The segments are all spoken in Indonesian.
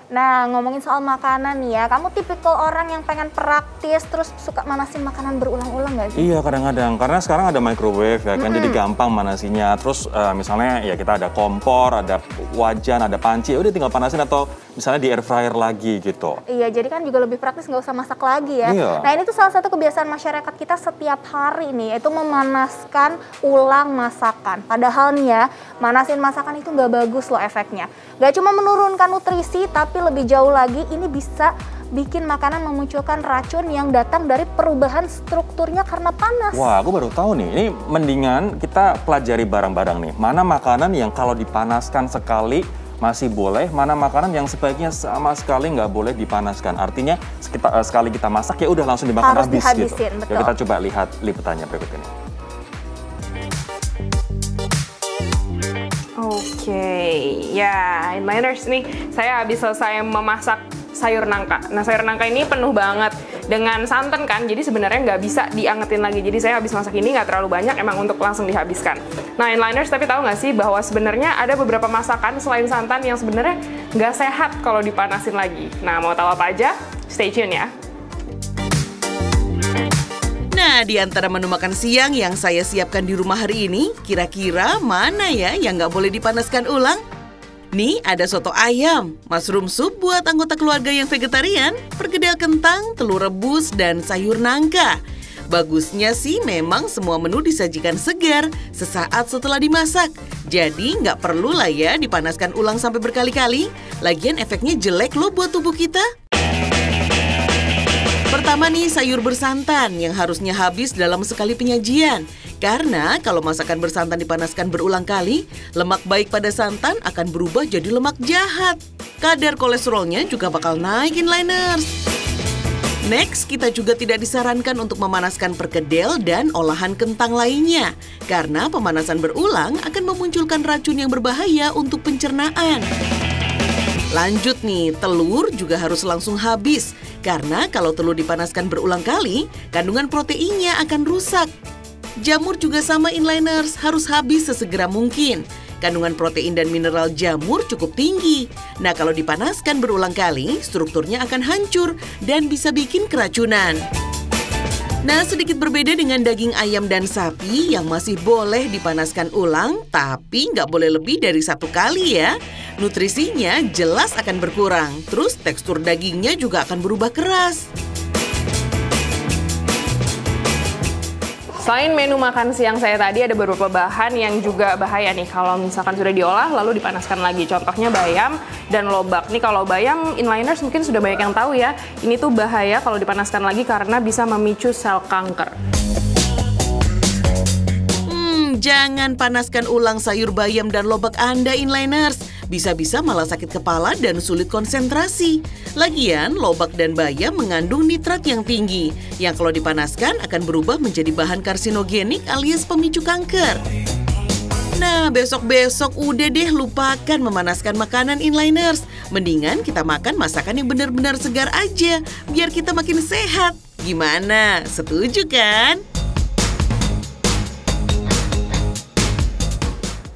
Nah, ngomongin soal makanan nih ya, kamu tipikal orang yang pengen praktis terus suka manasin makanan berulang-ulang nggak sih? Iya, kadang-kadang. Karena sekarang ada microwave ya kan, jadi gampang manasinya. Terus misalnya ya kita ada kompor, ada wajan, ada panci, ya udah tinggal panasin atau misalnya di air fryer lagi gitu. Iya, jadi kan juga lebih praktis, nggak usah masak lagi ya. Iya. Nah, ini tuh salah satu kebiasaan masyarakat kita setiap hari nih, yaitu memanaskan ulang masakan. Padahal nih ya, manasin masakan itu nggak bagus loh efeknya. Nggak cuma menurunkan nutrisi, tapi lebih jauh lagi ini bisa bikin makanan memunculkan racun yang datang dari perubahan strukturnya karena panas. Wah, aku baru tahu nih. Ini mendingan kita pelajari barang-barang nih. Mana makanan yang kalau dipanaskan sekali masih boleh, mana makanan yang sebaiknya sama sekali nggak boleh dipanaskan. Artinya sekali kita masak ya udah langsung dimakan Harus habis gitu. dihabisin, betul. Ya, kita coba lihat liputannya berikut ini. Oke, ya inliners nih, saya habis selesai memasak sayur nangka. Nah, sayur nangka ini penuh banget dengan santan kan, jadi sebenarnya nggak bisa diangetin lagi. Jadi saya habis masak ini nggak terlalu banyak, emang untuk langsung dihabiskan. Nah, inliners, tapi tahu nggak sih bahwa sebenarnya ada beberapa masakan selain santan yang sebenarnya nggak sehat kalau dipanasin lagi. Nah, mau tahu apa aja? Stay tune ya. Nah, di antara menu makan siang yang saya siapkan di rumah hari ini, kira-kira mana ya yang nggak boleh dipanaskan ulang? Nih, ada soto ayam, mushroom soup buat anggota keluarga yang vegetarian, perkedel kentang, telur rebus, dan sayur nangka. Bagusnya sih memang semua menu disajikan segar sesaat setelah dimasak. Jadi nggak perlu lah ya dipanaskan ulang sampai berkali-kali. Lagian efeknya jelek loh buat tubuh kita. Pertama nih, sayur bersantan yang harusnya habis dalam sekali penyajian. Karena kalau masakan bersantan dipanaskan berulang kali, lemak baik pada santan akan berubah jadi lemak jahat. Kadar kolesterolnya juga bakal naik, inliners. Next, kita juga tidak disarankan untuk memanaskan perkedel dan olahan kentang lainnya. Karena pemanasan berulang akan memunculkan racun yang berbahaya untuk pencernaan. Lanjut nih, telur juga harus langsung habis. Karena kalau telur dipanaskan berulang kali, kandungan proteinnya akan rusak. Jamur juga sama, inliners, harus habis sesegera mungkin. Kandungan protein dan mineral jamur cukup tinggi. Nah, kalau dipanaskan berulang kali, strukturnya akan hancur dan bisa bikin keracunan. Nah, sedikit berbeda dengan daging ayam dan sapi yang masih boleh dipanaskan ulang, tapi nggak boleh lebih dari 1 kali ya. Nutrisinya jelas akan berkurang, terus tekstur dagingnya juga akan berubah keras. Selain menu makan siang saya tadi, ada beberapa bahan yang juga bahaya nih kalau misalkan sudah diolah lalu dipanaskan lagi. Contohnya bayam dan lobak. Nih kalau bayam, inliners mungkin sudah banyak yang tahu ya. Ini tuh bahaya kalau dipanaskan lagi karena bisa memicu sel kanker. Jangan panaskan ulang sayur bayam dan lobak Anda, inliners. Bisa-bisa malah sakit kepala dan sulit konsentrasi. Lagian, lobak dan bayam mengandung nitrat yang tinggi, yang kalau dipanaskan akan berubah menjadi bahan karsinogenik alias pemicu kanker. Nah, besok-besok udah deh lupakan memanaskan makanan, inliners. Mendingan kita makan masakan yang benar-benar segar aja, biar kita makin sehat. Gimana? Setuju kan?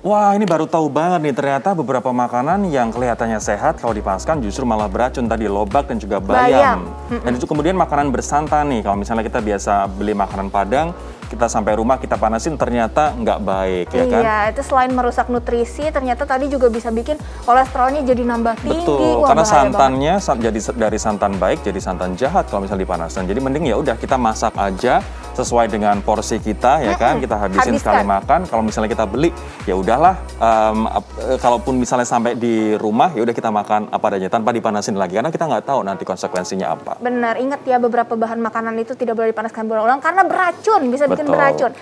Wah, ini baru tahu banget nih, ternyata beberapa makanan yang kelihatannya sehat kalau dipanaskan justru malah beracun, tadi lobak dan juga bayam. Dan itu kemudian makanan bersantan nih, kalau misalnya kita biasa beli makanan Padang, kita sampai rumah kita panasin ternyata nggak baik, ya kan? Iya, itu selain merusak nutrisi, ternyata tadi juga bisa bikin kolesterolnya jadi nambah tinggi. Betul, Wah, karena santannya banget. jadi dari santan baik jadi santan jahat kalau misalnya dipanaskan. Jadi mending ya udah kita masak aja sesuai dengan porsi kita, ya kan? Kita habisin sekali makan. Kalau misalnya kita beli, ya udahlah. Kalaupun misalnya sampai di rumah, ya udah kita makan apa adanya tanpa dipanasin lagi, karena kita nggak tahu nanti konsekuensinya apa. Benar, ingat ya beberapa bahan makanan itu tidak boleh dipanaskan berulang-ulang karena beracun, bisa bikin beracun.